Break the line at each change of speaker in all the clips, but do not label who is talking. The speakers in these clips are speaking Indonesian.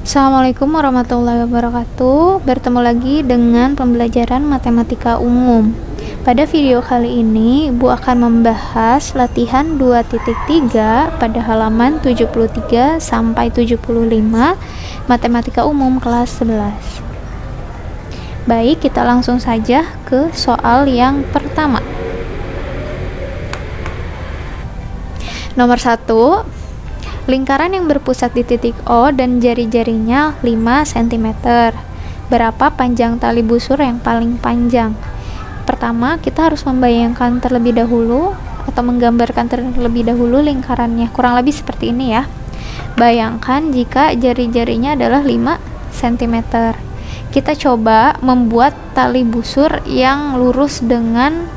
Assalamualaikum warahmatullahi wabarakatuh. Bertemu lagi dengan pembelajaran matematika umum. Pada video kali ini, Ibu akan membahas latihan 2.3 pada halaman 73 sampai 75 matematika umum kelas 11. Baik, kita langsung saja ke soal yang pertama. Nomor 1. Lingkaran yang berpusat di titik O dan jari-jarinya 5 cm. Berapa panjang tali busur yang paling panjang? Pertama, kita harus membayangkan terlebih dahulu atau menggambarkan terlebih dahulu lingkarannya. Kurang lebih seperti ini ya. Bayangkan jika jari-jarinya adalah 5 cm. Kita coba membuat tali busur yang lurus dengan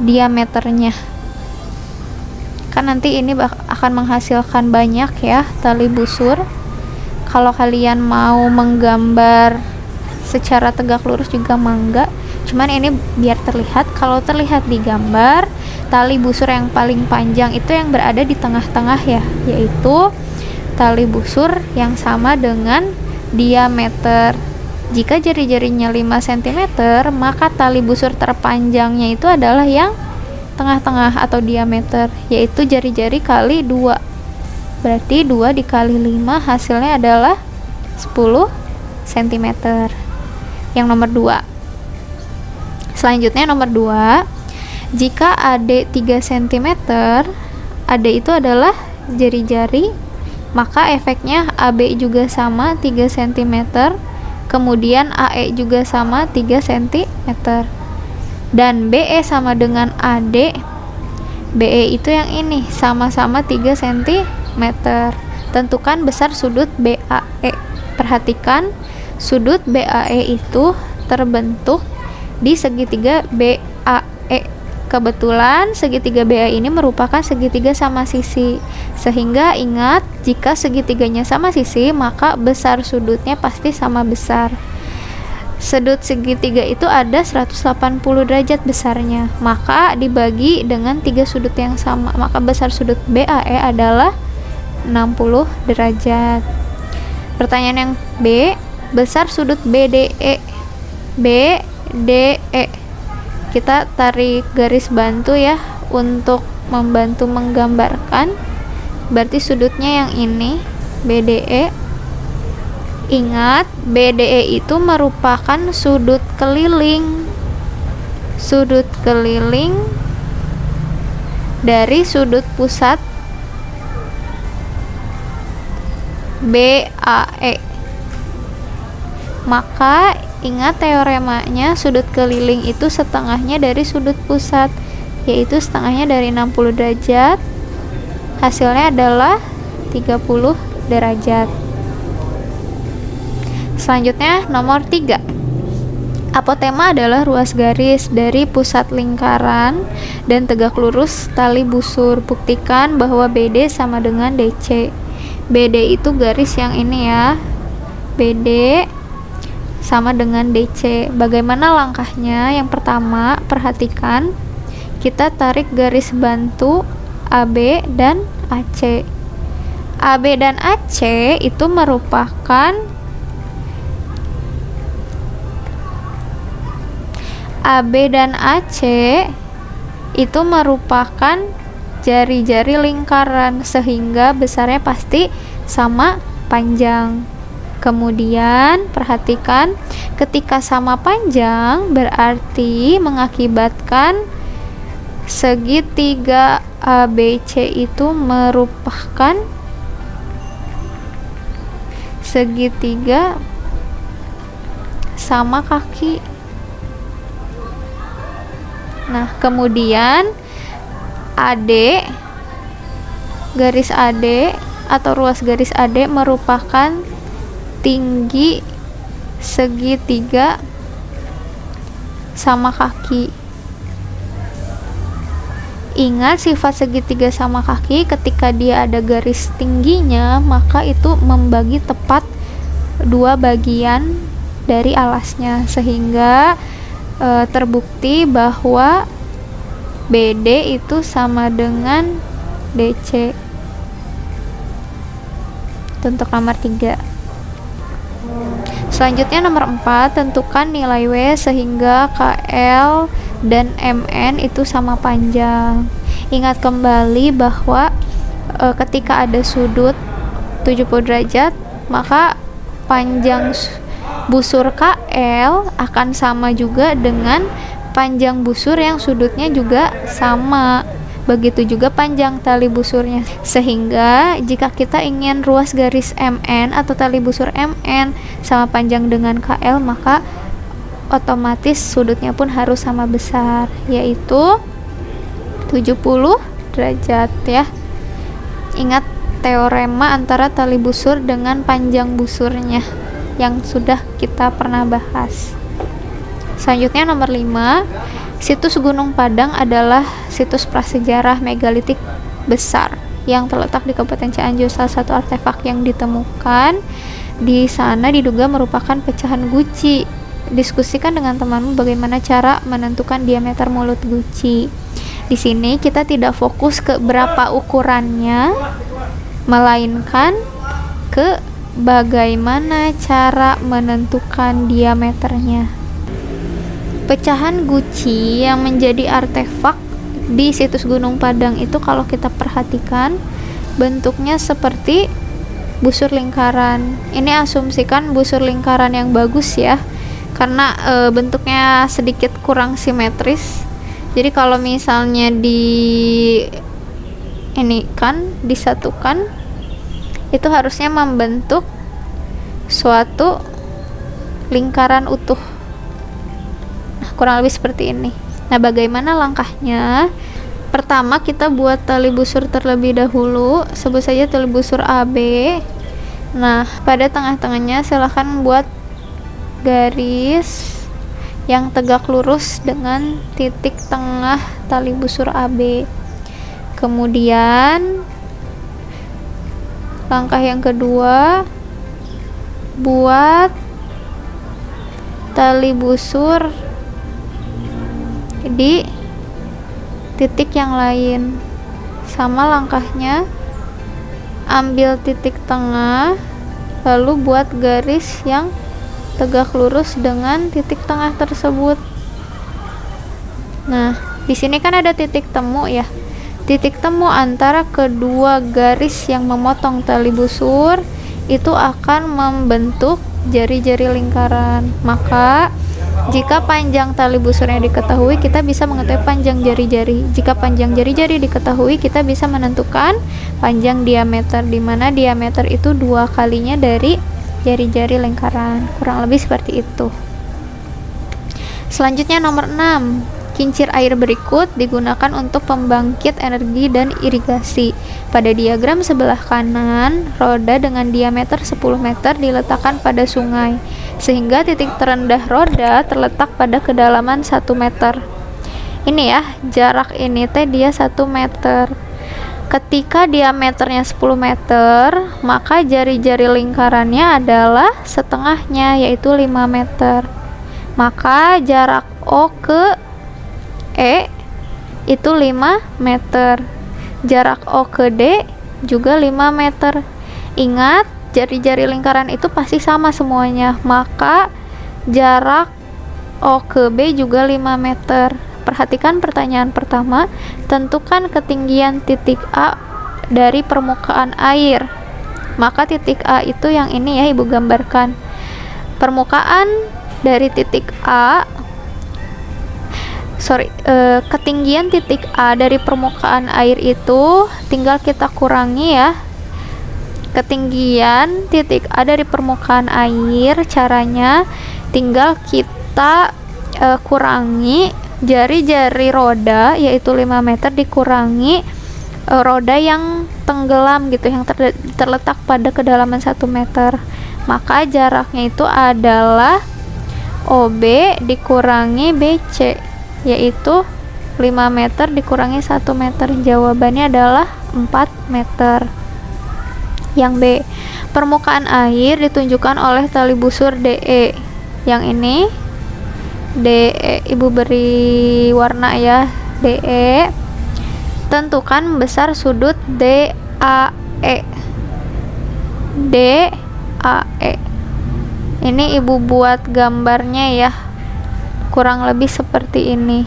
diameternya. Kan nanti ini akan menghasilkan banyak ya tali busur. Kalau kalian mau menggambar secara tegak lurus juga mangga, cuman ini biar terlihat. Kalau terlihat di gambar, tali busur yang paling panjang itu yang berada di tengah-tengah ya, yaitu tali busur yang sama dengan diameter. Jika jari-jarinya 5 cm, maka tali busur terpanjangnya itu adalah yang tengah-tengah atau diameter, yaitu jari-jari kali 2. Berarti 2 dikali 5 hasilnya adalah 10 cm. Yang nomor 2. Selanjutnya nomor 2. Jika AD 3 cm, AD itu adalah jari-jari, maka efeknya AB juga sama 3 cm, kemudian AE juga sama 3 cm. Dan BE sama dengan AD. BE itu yang ini, sama-sama 3 cm. Tentukan besar sudut BAE. Perhatikan, sudut BAE itu terbentuk di segitiga BAE. Kebetulan segitiga BAE ini merupakan segitiga sama sisi. Sehingga ingat, jika segitiganya sama sisi, maka besar sudutnya pasti sama besar. Sudut segitiga itu ada 180 derajat besarnya, maka dibagi dengan 3 sudut yang sama, maka besar sudut BAE adalah 60 derajat. Pertanyaan yang B, besar sudut BDE. BDE, kita tarik garis bantu ya untuk membantu menggambarkan. Berarti sudutnya yang ini, BDE. Ingat, BDE itu merupakan sudut keliling. Sudut keliling dari sudut pusat BAE. Maka ingat teoremanya, sudut keliling itu setengahnya dari sudut pusat, yaitu setengahnya dari 60 derajat. Hasilnya adalah 30 derajat. Selanjutnya nomor 3. Apotema adalah ruas garis dari pusat lingkaran dan tegak lurus tali busur. Buktikan bahwa BD sama dengan DC. BD itu garis yang ini ya. BD sama dengan DC. Bagaimana langkahnya? Yang pertama, perhatikan, kita tarik garis bantu AB dan AC. AB dan AC itu merupakan AB dan AC itu merupakan jari-jari lingkaran, sehingga besarnya pasti sama panjang. Kemudian perhatikan, ketika sama panjang berarti mengakibatkan segitiga ABC itu merupakan segitiga sama kaki. Nah, kemudian AD, garis AD atau ruas garis AD merupakan tinggi segitiga sama kaki. Ingat, sifat segitiga sama kaki ketika dia ada garis tingginya, maka itu membagi tepat dua bagian dari alasnya, sehingga terbukti bahwa BD itu sama dengan DC. Itu untuk nomor 3. Selanjutnya nomor 4, tentukan nilai W sehingga KL dan MN itu sama panjang. Ingat kembali bahwa ketika ada sudut 70 derajat, maka panjang busur KL akan sama juga dengan panjang busur yang sudutnya juga sama. Begitu juga panjang tali busurnya. Sehingga jika kita ingin ruas garis MN atau tali busur MN sama panjang dengan KL, maka otomatis sudutnya pun harus sama besar, yaitu 70 derajat ya. Ingat teorema antara tali busur dengan panjang busurnya yang sudah kita pernah bahas. Selanjutnya nomor 5, situs Gunung Padang adalah situs prasejarah megalitik besar yang terletak di Kabupaten Cianjur. Salah satu artefak yang ditemukan di sana diduga merupakan pecahan guci. Diskusikan dengan temanmu bagaimana cara menentukan diameter mulut guci. Di sini kita tidak fokus ke berapa ukurannya, melainkan ke bagaimana cara menentukan diameternya. Pecahan guci yang menjadi artefak di situs Gunung Padang itu kalau kita perhatikan bentuknya seperti busur lingkaran. Ini asumsikan busur lingkaran yang bagus ya, karena bentuknya sedikit kurang simetris. Jadi kalau misalnya disatukan, itu harusnya membentuk suatu lingkaran utuh. Kurang lebih seperti ini. Nah, bagaimana langkahnya? Pertama, kita buat tali busur terlebih dahulu. Sebut saja tali busur AB. Nah, pada tengah-tengahnya silahkan buat garis yang tegak lurus dengan titik tengah tali busur AB. Kemudian langkah yang kedua, buat tali busur di titik yang lain. Sama langkahnya, ambil titik tengah lalu buat garis yang tegak lurus dengan titik tengah tersebut. Nah, di sini kan ada titik temu ya. Titik temu antara kedua garis yang memotong tali busur itu akan membentuk jari-jari lingkaran. Maka jika panjang tali busurnya diketahui, kita bisa mengetahui panjang jari-jari. Jika panjang jari-jari diketahui, kita bisa menentukan panjang diameter, di mana diameter itu 2 kalinya dari jari-jari lingkaran. Kurang lebih seperti itu. Selanjutnya nomor 6, kincir air berikut digunakan untuk pembangkit energi dan irigasi. Pada diagram sebelah kanan, roda dengan diameter 10 meter diletakkan pada sungai, sehingga titik terendah roda terletak pada kedalaman 1 meter. Ini ya, jarak ini dia 1 meter. Ketika diameternya 10 meter, maka jari-jari lingkarannya adalah setengahnya, yaitu 5 meter. Maka jarak O ke E itu 5 meter. Jarak O ke D juga 5 meter. Ingat, jari-jari lingkaran itu pasti sama semuanya. Maka jarak O ke B juga 5 meter. Perhatikan pertanyaan pertama, tentukan ketinggian titik A dari permukaan air. Maka titik A itu yang ini ya, Ibu gambarkan. Permukaan dari titik A, ketinggian titik A dari permukaan air itu tinggal kita kurangi ya. Ketinggian titik A dari permukaan air, caranya tinggal kita kurangi jari-jari roda, yaitu 5 meter dikurangi roda yang tenggelam gitu, yang terletak pada kedalaman 1 meter. Maka jaraknya itu adalah OB dikurangi BC, yaitu 5 meter dikurangi 1 meter. Jawabannya adalah 4 meter. Yang B, permukaan air ditunjukkan oleh tali busur DE. Yang ini DE, Ibu beri warna ya, DE. Tentukan besar sudut DAE. DAE. Ini ibu buat gambarnya ya. Kurang lebih seperti ini.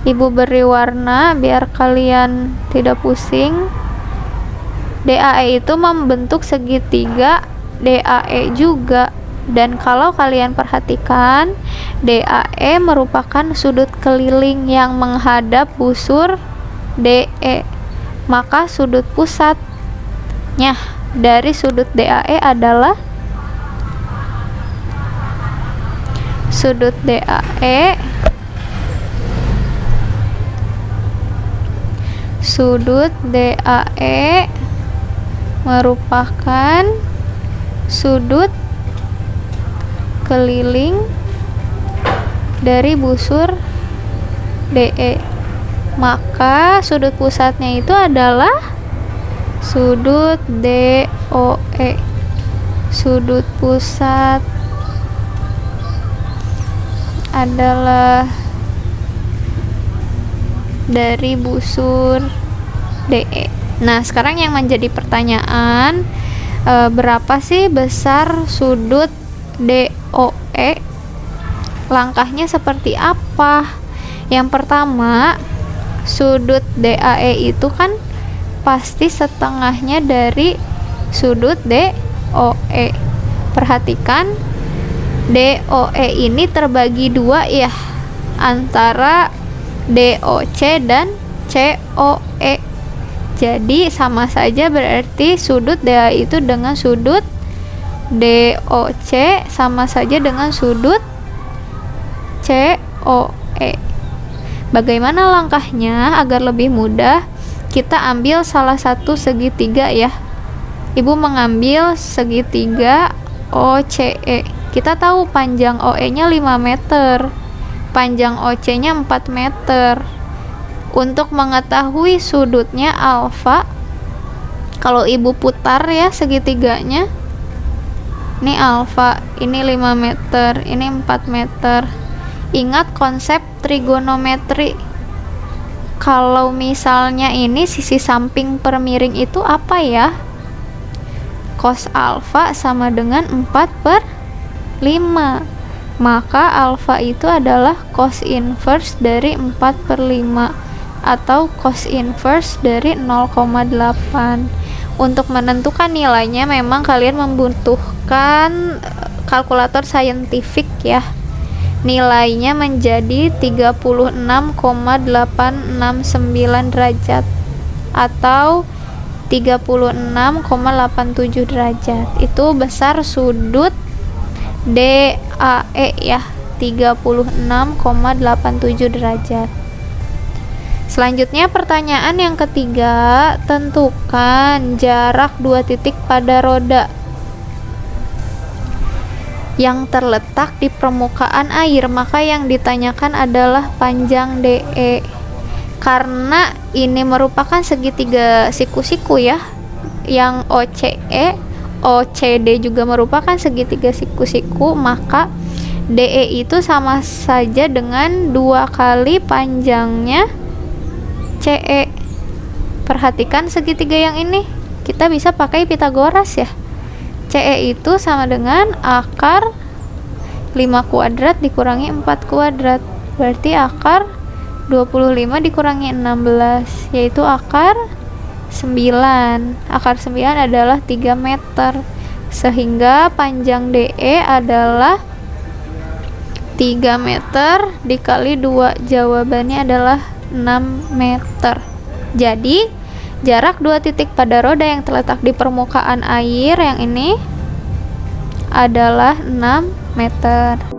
Ibu beri warna biar kalian tidak pusing. DAE itu membentuk segitiga DAE juga. Dan kalau kalian perhatikan, DAE merupakan sudut keliling yang menghadap busur DE. Maka sudut pusatnya dari sudut DAE adalah sudut DAE merupakan sudut keliling dari busur DE. Maka sudut pusatnya itu adalah sudut DOE. Sudut pusat adalah dari busur DE. Nah, sekarang yang menjadi pertanyaan, berapa sih besar sudut DOE? Langkahnya seperti apa? Yang pertama, sudut DAE itu kan pasti setengahnya dari sudut DOE. Perhatikan, DOE ini terbagi dua ya, antara DOC dan COE. Jadi sama saja, berarti sudut DAE itu dengan sudut DOC sama saja dengan sudut COE. Bagaimana langkahnya agar lebih mudah? Kita ambil salah satu segitiga ya. Ibu mengambil segitiga OCE. Kita tahu panjang OE-nya 5 meter, panjang OC-nya 4 meter. Untuk mengetahui sudutnya alfa, kalau ibu putar ya segitiganya, ini alfa, ini 5 meter, ini 4 meter. Ingat konsep trigonometri. Kalau misalnya ini sisi samping per miring itu apa ya? Cos alfa sama dengan 4/5. Maka alfa itu adalah cos inverse dari 4/5 atau cos inverse dari 0,8. Untuk menentukan nilainya memang kalian membutuhkan kalkulator saintifik ya. Nilainya menjadi 36,869 derajat atau 36,87 derajat. Itu besar sudut DAE ya, 36,87 derajat. Selanjutnya pertanyaan yang ketiga, tentukan jarak dua titik pada roda yang terletak di permukaan air. Maka yang ditanyakan adalah panjang DE. Karena ini merupakan segitiga siku-siku ya, yang OCE, OCD juga merupakan segitiga siku-siku, maka DE itu sama saja dengan 2 kali panjangnya CE. Perhatikan segitiga yang ini, kita bisa pakai Pitagoras ya. CE itu sama dengan akar 5 kuadrat dikurangi 4 kuadrat. Berarti akar 25 dikurangi 16, yaitu akar 9. Akar 9 adalah 3 meter. Sehingga panjang DE adalah 3 meter dikali 2. Jawabannya adalah 6 meter. Jadi jarak dua titik pada roda yang terletak di permukaan air yang ini adalah 6 meter.